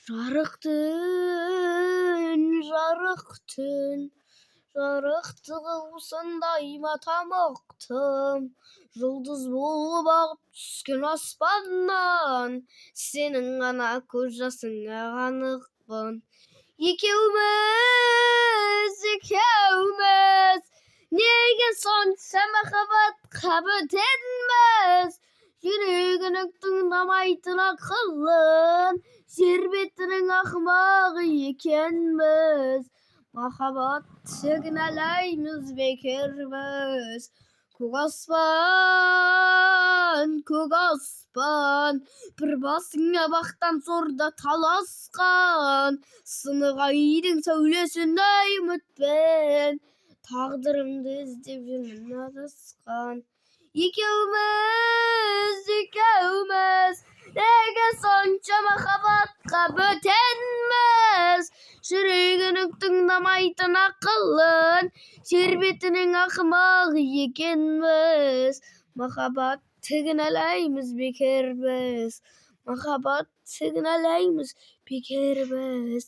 Жарық түн, жарық түн, жарықты қылсындай матамықтым. Жұлдыз болып ағып түскен аспаннан, сенің ғана көз жасыңа қанықпын. Екеуміз, неге сонша махаббатқа бөтенбіз? Жүрегінің тыңдамайтын ақылын, жер бетінің ақымағы екенбіз. Махаббат кінәлаймыз бекербіз. Көк аспан, бір басыңа бақтан сорда таласқан. Сынық айдың сәулесіндей үмітпен, тағдырымды іздеп жүрмін адасқан. Екеуміз, неге сонша махаббатқа бөтенбіз? Жүрегінің тыңдамайтын ақылын, жер бетінің ақымағы екенбіз. Махаббатты кінәлаймыз бекербіз. Махаббатты кінәлаймыз бекербіз.